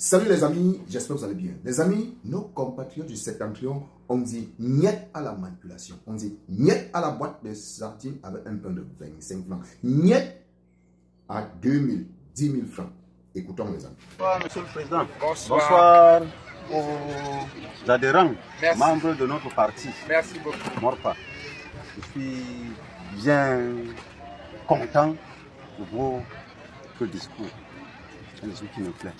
Salut les amis, j'espère que vous allez bien. Les amis, nos compatriotes du septentrion ont dit niet à la manipulation. On dit niet à la boîte de sardines avec un pain de 25 francs. Niet à 2000, 10 000 francs. Écoutons les amis. Bonsoir Monsieur le Président. Bonsoir. Bonsoir aux adhérents, Merci. membres de notre parti. Merci beaucoup. Morpa. Je suis bien content de votre discours. C'est un discours qui me plaît.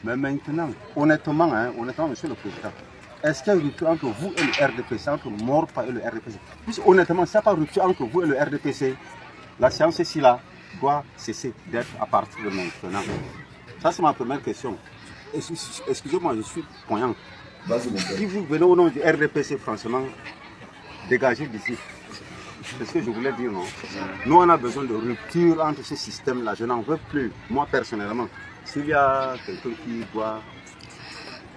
Mais maintenant, honnêtement, Monsieur le Président, est-ce qu'il y a une rupture entre vous et le RDPC, entre Morpa et le RDPC? Puis, honnêtement, s'il n'y a pas de rupture entre vous et le RDPC, la séance ici-là doit cesser d'être à partir de maintenant. Ça, c'est ma première question. Excusez-moi, je suis poignant. Vas-y, mon frère. Si vous venez au nom du RDPC, franchement, dégagez d'ici. C'est ce que je voulais dire, non? Nous, on a besoin de rupture entre ce système-là. Je n'en veux plus, moi personnellement. S'il y a quelqu'un qui doit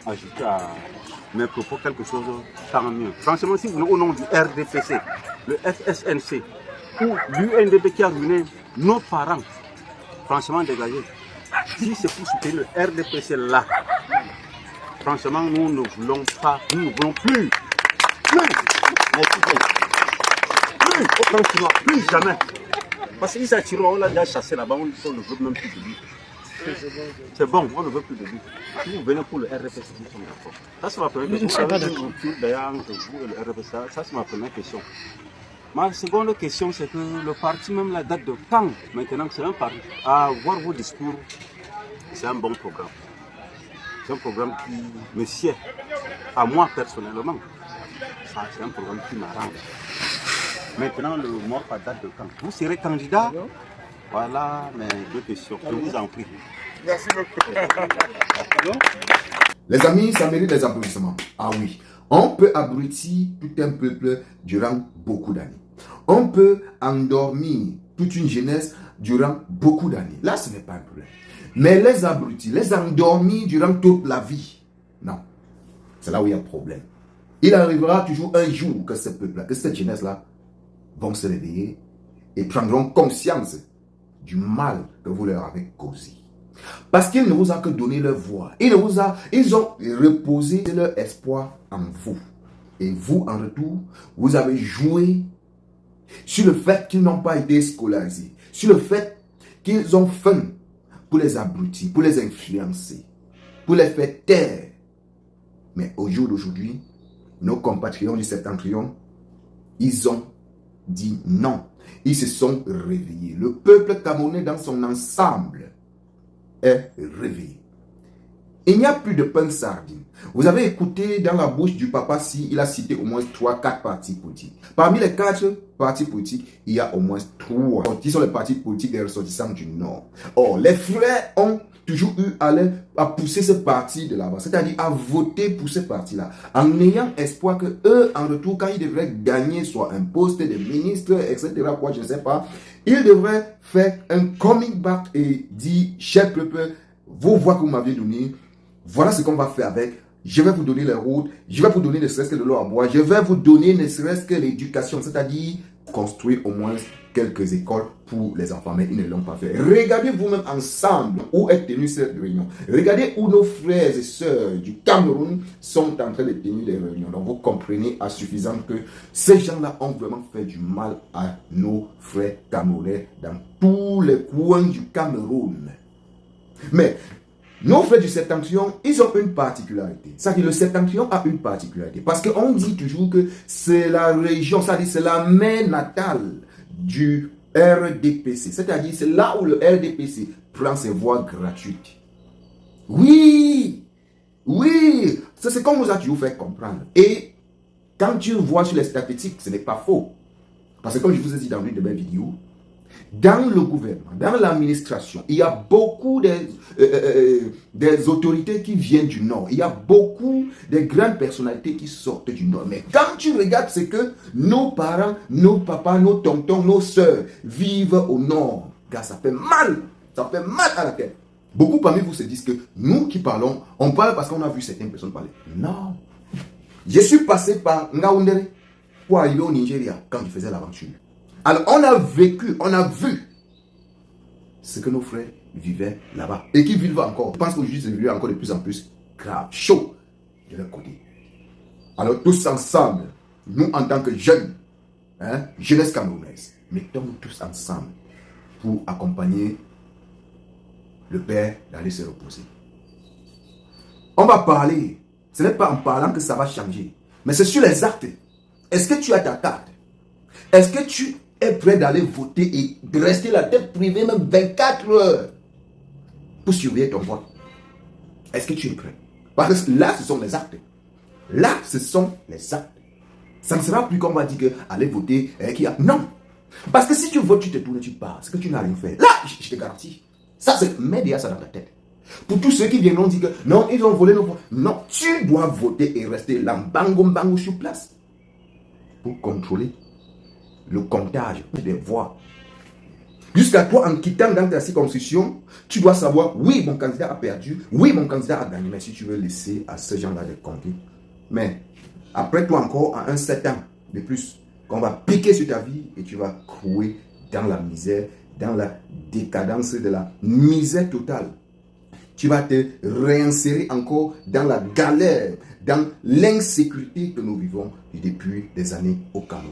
ajouter à mes propos quelque chose, tant mieux. Franchement, si vous venez au nom du RDPC, le FSNC, ou l'UNDP qui a ruiné nos parents, franchement, dégagez. Si c'est pour soutenir le RDPC là, franchement, nous ne voulons pas, nous ne voulons plus. Franchement, plus jamais. Parce qu'ils s'attirent, on l'a déjà chassé là-bas, on ne veut même plus de lui. C'est bon, on ne veut plus de lui. Si vous venez pour le RDPC, nous sommes d'accord. Ça, c'est ma première question. Vous avez une rupture d'ailleurs entre vous et le RDPC, ça, c'est ma première question. Ma seconde question, c'est que le parti, même la date de quand, maintenant, c'est un parti. À voir vos discours, c'est un bon programme. C'est un programme qui me sied. À moi, personnellement, ça, c'est un programme qui m'arrange. Maintenant, le mort à date de quand? Vous serez candidat? Voilà mes deux questions. Je vous en prie. Merci beaucoup. Les amis, ça mérite des applaudissements. Ah oui, on peut abrutir tout un peuple durant beaucoup d'années. On peut endormir toute une jeunesse durant beaucoup d'années. Là, ce n'est pas un problème. Mais les abrutir, les endormir durant toute la vie, non. C'est là où il y a un problème. Il arrivera toujours un jour que ce peuple-là, que cette jeunesse-là vont se réveiller et prendront conscience du mal que vous leur avez causé. Parce qu'ils ne vous ont que donné leur voix. Ils ont reposé leur espoir en vous. Et vous, en retour, vous avez joué sur le fait qu'ils n'ont pas été scolarisés, sur le fait qu'ils ont faim pour les abrutir, pour les influencer, pour les faire taire. Mais au jour d'aujourd'hui, nos compatriotes du septentrion, ils ont dit non. Ils se sont réveillés. Le peuple camerounais dans son ensemble est réveillé. Il n'y a plus de pain de sardine. Vous avez écouté dans la bouche du papa si il a cité au moins 3-4 partis politiques. Parmi les 4 partis politiques, il y a au moins 3 qui sont les partis politiques des ressortissants du Nord. Or, les frères ont toujours eu à pousser ce parti de l'avant, c'est-à-dire à voter pour ce parti-là, en ayant espoir que eux, en retour, quand ils devraient gagner soit un poste de ministre, etc., quoi, je ne sais pas, ils devraient faire un coming back et dire, cher peuple, vos voix que vous m'aviez données, voilà ce qu'on va faire avec. Je vais vous donner les routes, je vais vous donner ne serait-ce que de l'eau à boire, je vais vous donner ne serait-ce que l'éducation, c'est-à-dire construire au moins quelques écoles pour les enfants, mais ils ne l'ont pas fait. Regardez vous-même ensemble où est tenue cette réunion. Regardez où nos frères et sœurs du Cameroun sont en train de tenir les réunions. Donc vous comprenez à suffisant que ces gens-là ont vraiment fait du mal à nos frères camerounais dans tous les coins du Cameroun. Mais nos frères du septentrion, ils ont une particularité. C'est-à-dire que le septentrion a une particularité. Parce qu'on dit toujours que c'est la région, c'est-à-dire c'est la mère natale du RDPC. C'est-à-dire c'est là où le RDPC prend ses voix gratuites. Oui, oui, c'est comme nous a toujours fait comprendre. Et quand tu vois sur les statistiques, ce n'est pas faux. Parce que comme je vous ai dit dans une de mes vidéos, dans le gouvernement, dans l'administration, il y a beaucoup des autorités qui viennent du Nord. Il y a beaucoup de grandes personnalités qui sortent du Nord. Mais quand tu regardes ce que nos parents, nos papas, nos tontons, nos soeurs vivent au Nord, car ça fait mal. Ça fait mal à la tête. Beaucoup parmi vous se disent que nous qui parlons, on parle parce qu'on a vu certaines personnes parler. Non. Je suis passé par Ngaoundéré pour arriver au Nigeria quand je faisais l'aventure. Alors, on a vécu, on a vu ce que nos frères vivaient là-bas et qui vivent encore. Je pense qu'aujourd'hui, c'est devenu encore de plus en plus grave, chaud de leur côté. Alors tous ensemble, nous en tant que jeunes, jeunesse camerounaise, mettons-nous tous ensemble pour accompagner le père d'aller se reposer. On va parler, ce n'est pas en parlant que ça va changer, mais c'est sur les actes. Est-ce que tu as ta carte? Est-ce que tu es prêt d'aller voter et de rester la tête privée même 24 heures pour surveiller ton vote? Est-ce que tu es prêt? Parce que là, ce sont les actes. Là, ce sont les actes. Ça ne sera plus qu'on va dire que aller voter, non. Parce que si tu votes, tu te tournes, tu pars. C'est que tu n'as rien fait. Là, je te garantis. Ça, c'est mets déjà ça dans ta tête. Pour tous ceux qui viendront dire que non, ils ont volé nos voix. Non, tu dois voter et rester là, bango sur place. Pour contrôler le comptage des voix. Jusqu'à toi, en quittant dans ta circonscription, tu dois savoir, oui, mon candidat a perdu, oui, mon candidat a gagné, mais si tu veux laisser à ces gens-là de compter. Mais après toi encore, à un 7 ans de plus, qu'on va piquer sur ta vie et tu vas couler dans la misère, dans la décadence de la misère totale. Tu vas te réinsérer encore dans la galère, dans l'insécurité que nous vivons depuis des années au Cameroun.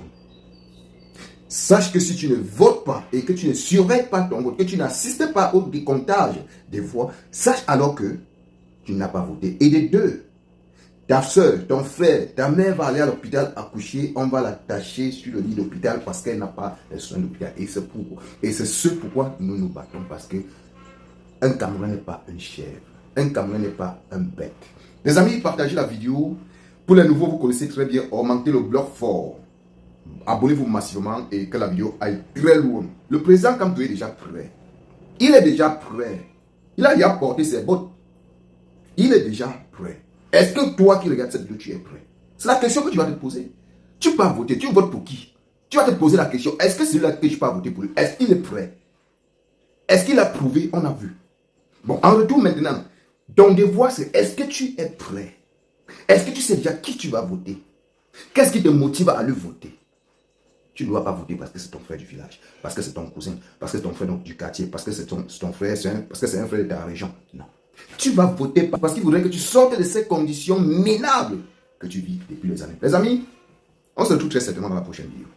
Sache que si tu ne votes pas et que tu ne surveilles pas ton vote, que tu n'assistes pas au décomptage des voix, sache alors que tu n'as pas voté. Et des deux, ta soeur, ton frère, ta mère va aller à l'hôpital accoucher, on va l'attacher sur le lit d'hôpital parce qu'elle n'a pas les soins d'hôpital. Et c'est ce pourquoi nous nous battons, parce que un Cameroun n'est pas une chèvre, un Cameroun n'est pas un bête. Les amis, partagez la vidéo. Pour les nouveaux, vous connaissez très bien, augmentez le bloc fort. Abonnez-vous massivement et que la vidéo aille très loin. Le président Kamto est déjà prêt. Il est déjà prêt. Il a déjà porté ses bottes. Il est déjà prêt. Est-ce que toi qui regardes cette vidéo, tu es prêt? C'est la question que tu vas te poser. Tu peux voter, tu votes pour qui? Tu vas te poser la question, est-ce que celui-là que je peux voter pour lui? Est-ce qu'il est prêt? Est-ce qu'il a prouvé? On a vu. Bon, en retour maintenant, ton devoir c'est, est-ce que tu es prêt? Est-ce que tu sais déjà qui tu vas voter? Qu'est-ce qui te motive à aller voter? Tu ne dois pas voter parce que c'est ton frère du village, parce que c'est ton cousin, parce que c'est ton frère du quartier, parce que c'est ton frère, parce que c'est un frère de ta région. Non. Tu vas voter parce qu'il voudrait que tu sortes de ces conditions minables que tu vis depuis les années. Les amis, on se retrouve très certainement dans la prochaine vidéo.